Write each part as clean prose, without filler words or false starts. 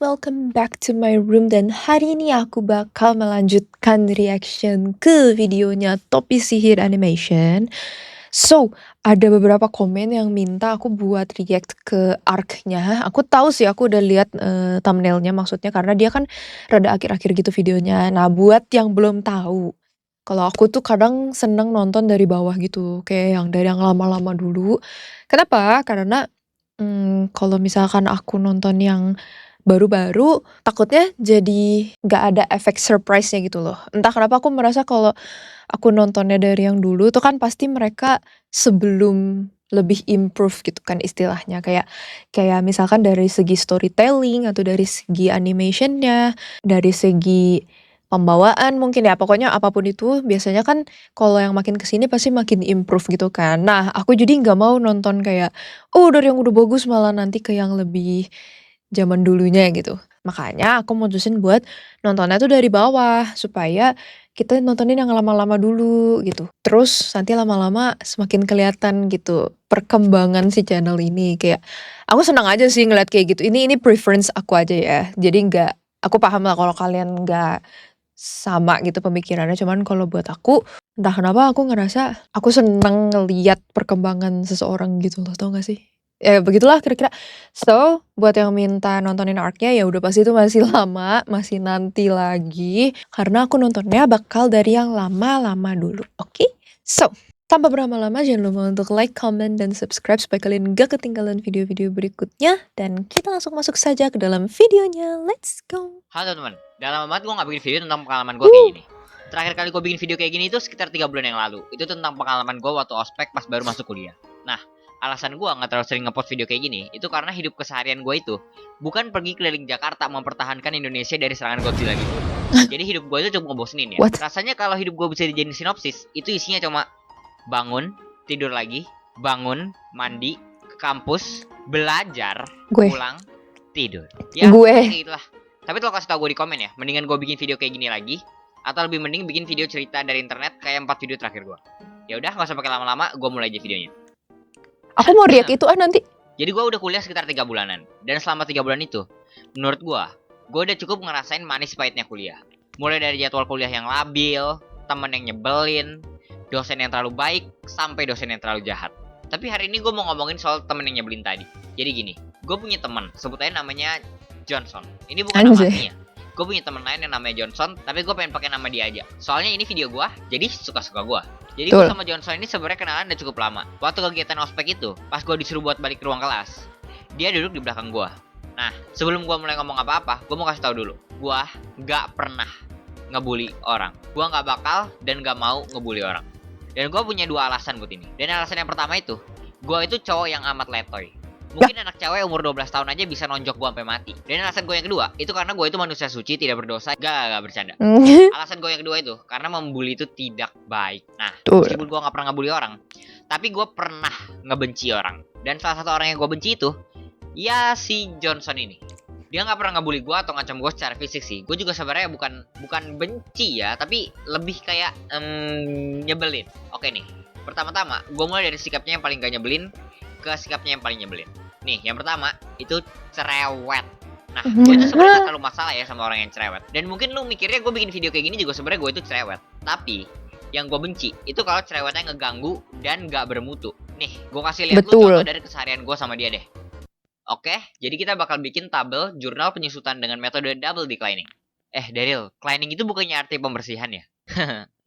welcome back to my room dan hari ini aku bakal melanjutkan reaction ke videonya Topi Sihir Animation. So, ada beberapa komen yang minta aku buat react ke arc-nya. Aku tahu sih, aku udah lihat thumbnailnya maksudnya karena dia kan rada akhir-akhir gitu videonya. Nah, buat yang belum tahu, kalau aku tuh kadang seneng nonton dari bawah gitu, kayak yang dari yang lama-lama dulu. Kenapa? Karena kalau misalkan aku nonton yang baru-baru, takutnya jadi nggak ada efek surprise-nya gitu loh. Entah kenapa aku merasa kalau aku nontonnya dari yang dulu tuh kan pasti mereka sebelum lebih improve gitu kan istilahnya. Kayak kayak misalkan dari segi storytelling atau dari segi animation-nya, dari segi pembawaan mungkin ya, pokoknya apapun itu biasanya kan kalau yang makin kesini pasti makin improve gitu kan. Nah, aku jadi nggak mau nonton kayak, oh dari yang udah bagus malah nanti ke yang lebih zaman dulunya gitu. Makanya aku mutusin buat nontonnya tuh dari bawah, supaya kita nontonin yang lama-lama dulu gitu. Terus nanti lama-lama semakin kelihatan gitu perkembangan si channel ini. Kayak aku senang aja sih ngeliat kayak gitu. Ini preference aku aja ya. Jadi nggak, aku paham lah kalau kalian nggak sama gitu pemikirannya. Cuman kalau buat aku, entah kenapa aku ngerasa aku seneng ngeliat perkembangan seseorang gitu loh, tau gak sih? Ya begitulah kira-kira. So, buat yang minta nontonin arc-nya ya udah pasti itu masih lama, masih nanti lagi. Karena aku nontonnya bakal dari yang lama-lama dulu, oke? So, tanpa berlama-lama jangan lupa untuk like, comment, dan subscribe supaya kalian gak ketinggalan video-video berikutnya. Dan kita langsung masuk saja ke dalam videonya. Let's go! Halo teman, udah lama banget gue gak bikin video tentang pengalaman gue kayak gini. Terakhir kali gue bikin video kayak gini itu sekitar 3 bulan yang lalu. Itu tentang pengalaman gue waktu ospek pas baru masuk kuliah. Nah, alasan gue gak terlalu sering ngepost video kayak gini itu karena hidup keseharian gue itu bukan pergi keliling Jakarta mempertahankan Indonesia dari serangan Godzilla gitu. Jadi hidup gue itu cukup ngebosenin ya. What? Rasanya kalau hidup gue bisa dijadiin sinopsis, itu isinya cuma bangun, tidur lagi, bangun, mandi, ke kampus, belajar, Gue. pulang, tidur. Ya, Gue. kayak gitulah. Tapi lo kasih tau gue di komen ya, mendingan gue bikin video kayak gini lagi atau lebih mending bikin video cerita dari internet kayak 4 video terakhir gue. Ya udah, gak usah pakai lama-lama, gue mulai aja videonya. Aku mau react itu nanti. Jadi gue udah kuliah sekitar 3 bulanan. Dan selama 3 bulan itu, menurut gue udah cukup ngerasain manis pahitnya kuliah. Mulai dari jadwal kuliah yang labil, temen yang nyebelin, dosen yang terlalu baik, sampai dosen yang terlalu jahat. Tapi hari ini gue mau ngomongin soal temen yang nyebelin tadi. Jadi gini, gue punya temen, sebut aja namanya Johnson. Ini bukan nama aslinya. Gue punya temen lain yang namanya Johnson, tapi gue pengen pakai nama dia aja. Soalnya ini video gue, jadi suka-suka gue. Jadi gue sama Johnson ini sebenarnya kenalan udah cukup lama. Waktu kegiatan ospek itu, pas gue disuruh buat balik ke ruang kelas, dia duduk di belakang gue. Nah, sebelum gue mulai ngomong apa-apa, gue mau kasih tahu dulu. Gue gak pernah ngebully orang. Gue gak bakal dan gak mau ngebully orang. Dan gue punya 2 alasan buat ini. Dan alasan yang pertama itu, gue itu cowok yang amat letoy. Mungkin anak cewek umur 12 tahun aja bisa nonjok gue sampai mati. Dan alasan gue yang kedua, itu karena gue itu manusia suci, tidak berdosa. Gak bercanda. Alasan gue yang kedua itu, karena membuli itu tidak baik. Nah, meskipun gue gak pernah ngebully orang, tapi gue pernah ngebenci orang. Dan salah satu orang yang gue benci itu, ya si Johnson ini. Dia gak pernah ngebully gue atau ngancam gue secara fisik sih. Gue juga sebenarnya bukan benci ya, tapi lebih kayak nyebelin. Oke nih, pertama-tama gue mulai dari sikapnya yang paling gak nyebelin ke sikapnya yang paling nyebelin. Nih, yang pertama itu cerewet. Nah, gue itu sebenarnya gak terlalu masalah ya sama orang yang cerewet. Dan mungkin lu mikirnya gue bikin video kayak gini juga sebenarnya gue itu cerewet. Tapi yang gue benci itu kalau cerewetnya ngeganggu dan gak bermutu. Nih, gue kasih lihat lu contoh dari keseharian gue sama dia deh. Oke, jadi kita bakal bikin tabel jurnal penyusutan dengan metode double declining. Daryl, cleaning itu bukannya arti pembersihan ya?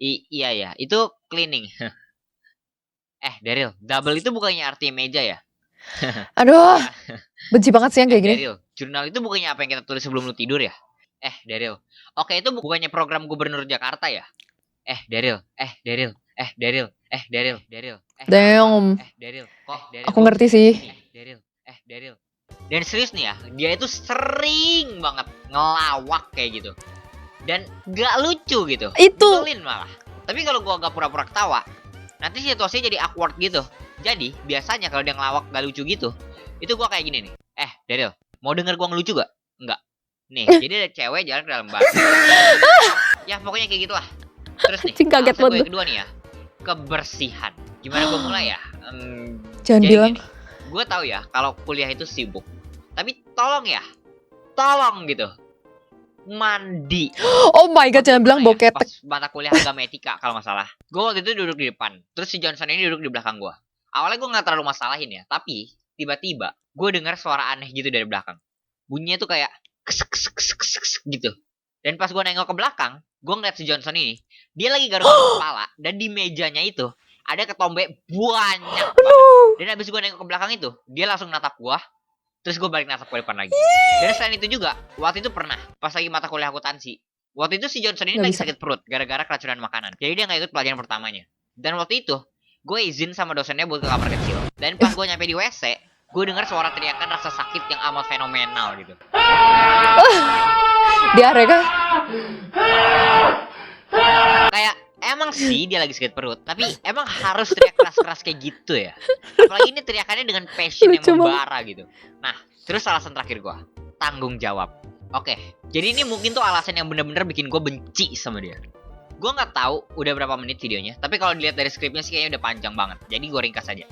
Iya ya, itu cleaning. Daryl, double itu bukannya arti meja ya? Aduh, benci banget sih yang kayak gini. Daryl, jurnal itu bukannya apa yang kita tulis sebelum lu tidur ya? Daryl, oke itu bukannya program gubernur Jakarta ya? Daryl, Daryl, Daryl, Daryl, Daryl, Damn. Daryl, kok Daryl? Aku ngerti sih. Daryl, Daryl. Dan serius nih ya, dia itu sering banget ngelawak kayak gitu. Dan gak lucu gitu. Itu. Nyebelin malah. Tapi kalau gua gak pura-pura ketawa, nanti situasinya jadi awkward gitu. Jadi biasanya kalau dia ngelawak gak lucu gitu, itu gua kayak gini nih. Daryl, mau denger gua ngelucu gak? Enggak. Nih, jadi ada cewek jalan ke dalam bar. Ya pokoknya kayak gitulah. Terus nih, alasan gue yang kedua nih ya, kebersihan. Gimana gue mulai ya? Jangan bilang. Gue tahu ya kalau kuliah itu sibuk. Tapi tolong ya, tolong gitu mandi. Oh my god, jangan bilang Pernah ya, boketek. pas mata kuliah agama etika kalau nggak salah. Gue waktu itu duduk di depan, terus si Johnson ini duduk di belakang gue. Awalnya gue nggak terlalu masalahin ya, tapi tiba-tiba gue dengar suara aneh gitu dari belakang. Bunyinya tuh kayak kesek kesek kesek kesek kesek gitu. Dan pas gue nengok ke belakang, gue ngeliat si Johnson ini, dia lagi garuk-garuk kepala, dan di mejanya itu ada ketombe banyak banget. Dan abis gue nengok ke belakang itu, dia langsung natap gue, terus gue balik natap ke depan lagi. Dan selain itu juga, waktu itu pernah, pas lagi mata kuliah akuntansi, waktu itu si Johnson ini Nggak lagi bisa. sakit perut, gara-gara keracunan makanan. Jadi dia nggak ikut pelajaran pertamanya. Dan waktu itu, gue izin sama dosennya buat ke kamar kecil. Dan pas gue nyampe di WC, gue dengar suara teriakan rasa sakit yang amat fenomenal gitu. Diare kah? Kayak emang sih dia lagi sakit perut, tapi emang harus teriak keras-keras kayak gitu ya. Apalagi ini teriakannya dengan passion yang Lucu banget. membara gitu. Nah, terus alasan terakhir gua, tanggung jawab. Oke, jadi ini mungkin tuh alasan yang bener-bener bikin gue benci sama dia. Gue nggak tahu udah berapa menit videonya, tapi kalau dilihat dari skripnya sih kayaknya udah panjang banget. Jadi gue ringkas aja.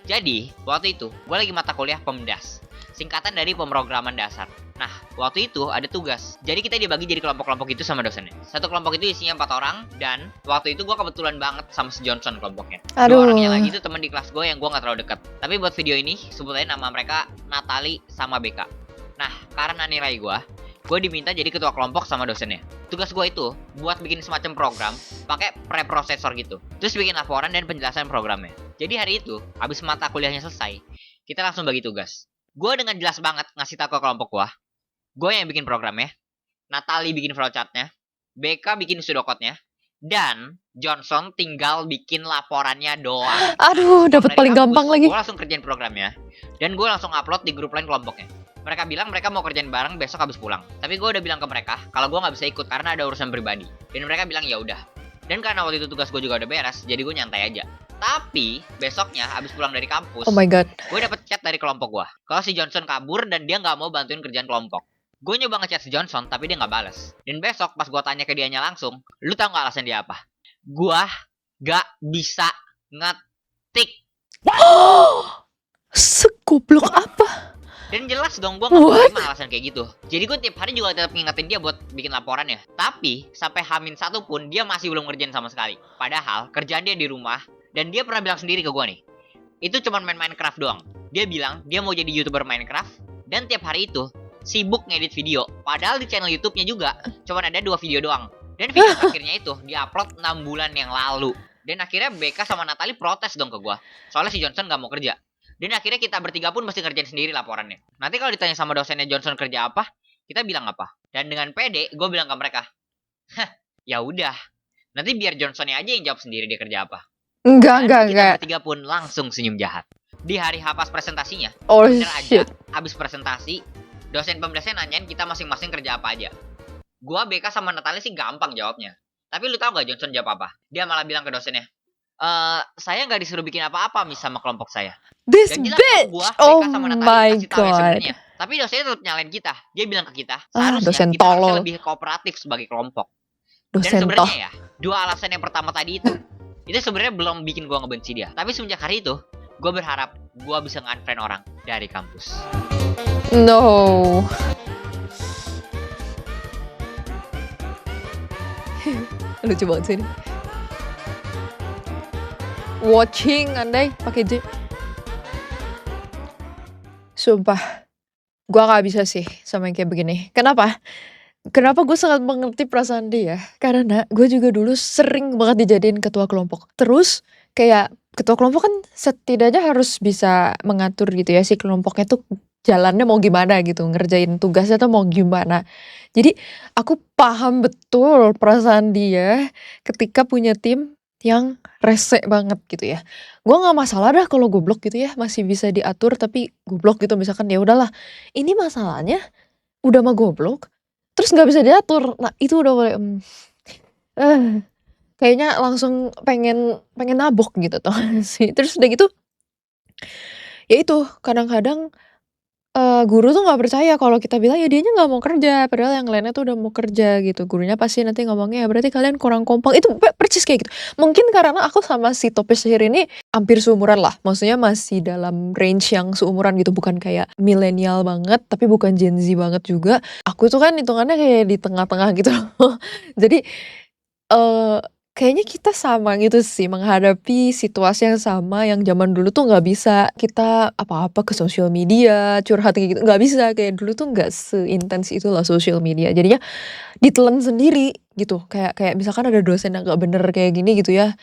Jadi, waktu itu gue lagi mata kuliah PEMDAS, singkatan dari pemrograman dasar. Nah, waktu itu ada tugas. Jadi kita dibagi jadi kelompok-kelompok itu sama dosennya. Satu kelompok itu isinya 4 orang, dan waktu itu gue kebetulan banget sama si Johnson kelompoknya. Aduh. Dua orangnya lagi itu teman di kelas gue yang gue nggak terlalu dekat. Tapi buat video ini, sebutannya nama mereka Natali sama BK. Nah, karena nilai gue diminta jadi ketua kelompok sama dosennya. Tugas gue itu buat bikin semacam program pakai preprosesor gitu. Terus bikin laporan dan penjelasan programnya. Jadi hari itu, habis mata kuliahnya selesai, kita langsung bagi tugas. Gue dengan jelas banget ngasih tahu ke kelompok gue yang bikin programnya, Natali bikin flowchartnya, BK bikin pseudocode-nya, dan Johnson tinggal bikin laporannya doang. Aduh, dapat paling gampang lagi. Gue langsung kerjain programnya, dan gue langsung upload di grup lain kelompoknya. Mereka bilang mereka mau kerjain bareng besok habis pulang. Tapi gue udah bilang ke mereka kalau gue nggak bisa ikut karena ada urusan pribadi. Dan mereka bilang ya udah. Dan karena waktu itu tugas gue juga udah beres, jadi gue nyantai aja. Tapi besoknya habis pulang dari kampus, Oh my god. gue dapet chat dari kelompok gue. Kalau si Johnson kabur dan dia nggak mau bantuin kerjaan kelompok. Gue nyoba ngechat si Johnson tapi dia nggak balas. Dan besok pas gue tanya ke dianya langsung, lu tau nggak alasan dia apa? Gue nggak bisa ngetik. Segoblok apa? Dan jelas dong gue gak terima alasan kayak gitu. Jadi gue tiap hari juga tetap ngingetin dia buat bikin laporan ya. Tapi sampai H-1 pun dia masih belum ngerjain sama sekali. Padahal kerjaan dia di rumah. Dan dia pernah bilang sendiri ke gue nih, itu cuma main Minecraft doang. Dia bilang dia mau jadi YouTuber Minecraft. Dan tiap hari itu sibuk ngedit video. Padahal di channel YouTube-nya juga cuma ada 2 video doang. Dan video akhirnya itu diupload 6 bulan yang lalu. Dan akhirnya BK sama Natali protes dong ke gue. Soalnya si Johnson gak mau kerja. Dan akhirnya kita bertiga pun mesti ngerjain sendiri laporannya. Nanti kalau ditanya sama dosennya Johnson kerja apa, kita bilang apa. Dan dengan pede, gue bilang ke mereka, hah, ya udah. Nanti biar Johnsonnya aja yang jawab sendiri dia kerja apa. Enggak. Kita bertiga pun langsung senyum jahat. Di hari pas presentasinya, Oh bener aja, shit. abis presentasi, dosen pemdasnya nanyain kita masing-masing kerja apa aja. Gua, BK, sama Natali sih gampang jawabnya. Tapi lu tau gak Johnson jawab apa? Dia malah bilang ke dosennya, saya nggak disuruh bikin apa-apa sama kelompok saya. This Dan jelas bitch. gua, Oh BK sama Natali my kasih tahu ya god. sebenarnya. Tapi dosennya tetap nyalain kita. Dia bilang ke kita, seharusnya dosen kita harusnya tolol. lebih kooperatif sebagai kelompok. Dan Dosen toh. sebenarnya ya, 2 alasan yang pertama tadi itu sebenarnya belum bikin gua ngebenci dia. Tapi semenjak hari itu, gua berharap gua bisa nge-unfriend orang dari kampus. No. Lucu banget sih ini. Watching andai pakai J. Sumpah, gua nggak bisa sih sama yang kayak begini. Kenapa? Kenapa gue sangat mengerti perasaan dia? Karena gue juga dulu sering banget dijadiin ketua kelompok. Terus kayak ketua kelompok kan setidaknya harus bisa mengatur gitu ya si kelompoknya tuh jalannya mau gimana gitu, ngerjain tugasnya tuh mau gimana. Jadi aku paham betul perasaan dia ketika punya tim yang rese banget gitu ya. Gue nggak masalah dah kalau goblok gitu ya, masih bisa diatur tapi goblok gitu misalkan ya udahlah. Ini masalahnya udah mah goblok, terus nggak bisa diatur. Nah itu udah mulai kayaknya langsung pengen nabok gitu tau gak sih. Terus udah gitu, ya itu kadang-kadang Guru tuh nggak percaya kalau kita bilang, "Ya dianya nggak mau kerja," padahal yang lainnya tuh udah mau kerja gitu. Gurunya pasti nanti ngomongnya, "Ya berarti kalian kurang kompak." Itu percis kayak gitu. Mungkin karena aku sama si topis sihir ini hampir seumuran lah, maksudnya masih dalam range yang seumuran gitu, bukan kayak milenial banget, tapi bukan Gen Z banget juga. Aku tuh kan hitungannya kayak di tengah-tengah gitu loh. Jadi, eee, kayaknya kita sama gitu sih menghadapi situasi yang sama, yang zaman dulu tuh nggak bisa kita apa-apa ke sosial media, curhat kayak gitu, nggak bisa. Kayak dulu tuh nggak seintens itulah sosial media. Jadinya ditelan sendiri gitu, kayak kayak misalkan ada dosen yang nggak bener kayak gini gitu ya,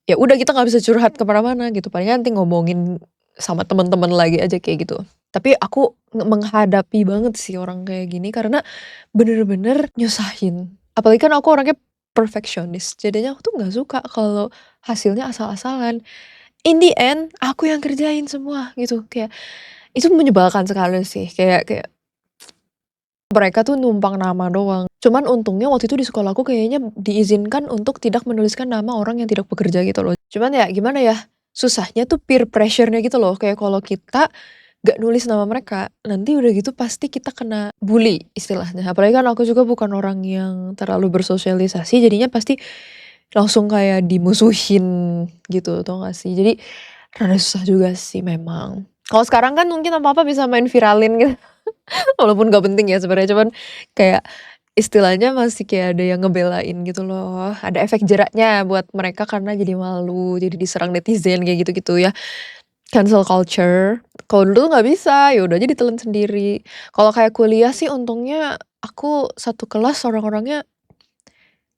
ya udah kita nggak bisa curhat ke mana-mana gitu, palingan nanti ngomongin sama teman-teman lagi aja kayak gitu. Tapi aku menghadapi banget sih orang kayak gini karena bener-bener nyusahin. Apalagi kan aku orangnya perfeksionis, jadinya aku tuh nggak suka kalau hasilnya asal-asalan. In the end, aku yang kerjain semua gitu, kayak itu menyebalkan sekali sih, kayak kayak mereka tuh numpang nama doang. Cuman untungnya waktu itu di sekolahku kayaknya diizinkan untuk tidak menuliskan nama orang yang tidak bekerja gitu loh. Cuman ya gimana ya, susahnya tuh peer pressure-nya gitu loh, kayak kalau kita gak nulis nama mereka, nanti udah gitu pasti kita kena bully istilahnya. Apalagi kan aku juga bukan orang yang terlalu bersosialisasi, jadinya pasti langsung kayak dimusuhin gitu, tau gak sih? Jadi rada susah juga sih memang. Kalau sekarang kan mungkin apa-apa bisa main viralin gitu. Walaupun gak penting ya sebenarnya, cuman kayak istilahnya masih kayak ada yang ngebelain gitu loh. Ada efek jeraknya buat mereka karena jadi malu, jadi diserang netizen kayak gitu-gitu ya. Cancel culture. Kalau dulu tuh nggak bisa, ya udah aja ditelan sendiri. Kalau kayak kuliah sih untungnya aku satu kelas orang-orangnya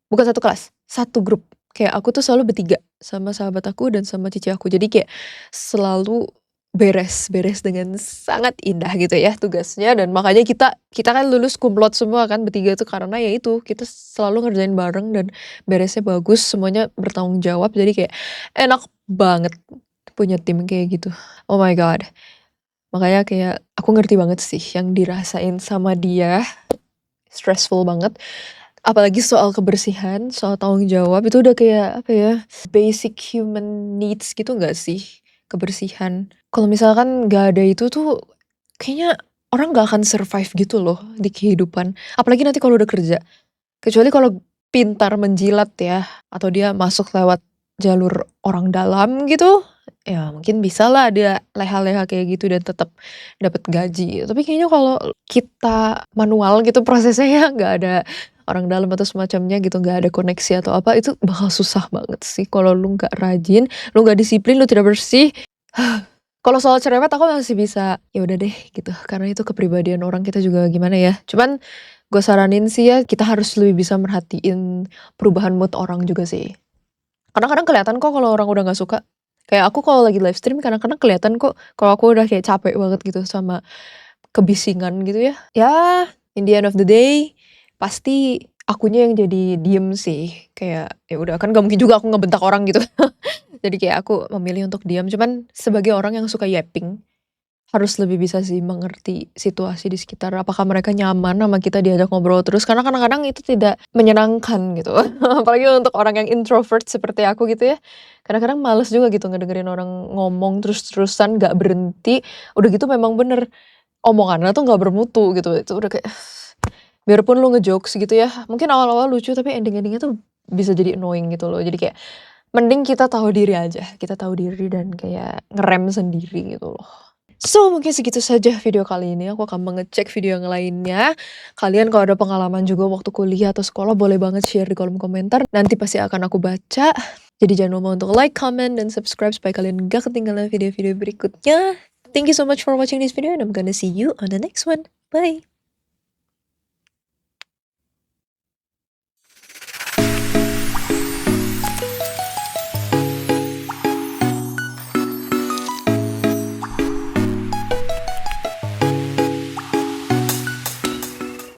bukan satu kelas, satu grup. Kayak aku tuh selalu bertiga sama sahabat aku dan sama cici aku. Jadi kayak selalu beres dengan sangat indah gitu ya tugasnya dan makanya kita kita kan lulus kumlot semua kan bertiga tuh karena ya itu kita selalu ngerjain bareng dan beresnya bagus, semuanya bertanggung jawab jadi kayak enak banget punya tim kayak gitu. Oh my god. Makanya kayak aku ngerti banget sih yang dirasain sama dia, stressful banget. Apalagi soal kebersihan, soal tanggung jawab itu udah kayak apa ya, basic human needs gitu nggak sih, kebersihan. Kalau misalkan nggak ada itu tuh kayaknya orang nggak akan survive gitu loh di kehidupan, apalagi nanti kalau udah kerja. Kecuali kalau pintar menjilat ya, atau dia masuk lewat jalur orang dalam gitu, ya mungkin bisalah dia leha-leha kayak gitu dan tetap dapat gaji. Tapi kayaknya kalau kita manual gitu prosesnya ya, nggak ada orang dalam atau semacamnya gitu, nggak ada koneksi atau apa, itu bakal susah banget sih kalau lu nggak rajin, lu nggak disiplin, lu tidak bersih. Kalau soal cerewet aku masih bisa, ya udah deh gitu, karena itu kepribadian orang kita juga gimana ya. Cuman gue saranin sih ya kita harus lebih bisa merhatiin perubahan mood orang juga sih. Kadang-kadang kelihatan kok kalau orang udah nggak suka. Kayak aku kalau lagi live stream kadang-kadang kelihatan kok kalau aku udah kayak capek banget gitu sama kebisingan gitu ya. Ya, in the end of the day pasti akunya yang jadi diem sih. Kayak ya udah kan gak mungkin juga aku ngebentak orang gitu. Jadi kayak aku memilih untuk diam. Cuman sebagai orang yang suka yapping, harus lebih bisa sih mengerti situasi di sekitar, apakah mereka nyaman sama kita diajak ngobrol terus, karena kadang-kadang itu tidak menyenangkan gitu. Apalagi untuk orang yang introvert seperti aku gitu ya, kadang-kadang males juga gitu ngedengerin orang ngomong terus-terusan gak berhenti, udah gitu memang bener omongannya tuh gak bermutu gitu, itu udah kayak biarpun lu ngejokes gitu ya, mungkin awal-awal lucu tapi ending-endingnya tuh bisa jadi annoying gitu loh. Jadi kayak mending kita tahu diri aja, kita tahu diri dan kayak ngerem sendiri gitu loh. So, mungkin segitu saja video kali ini, aku akan mengecek video yang lainnya. Kalian kalau ada pengalaman juga waktu kuliah atau sekolah boleh banget share di kolom komentar, nanti pasti akan aku baca. Jadi jangan lupa untuk like, comment, dan subscribe supaya kalian gak ketinggalan video-video berikutnya. Thank you so much for watching this video and I'm gonna see you on the next one. Bye!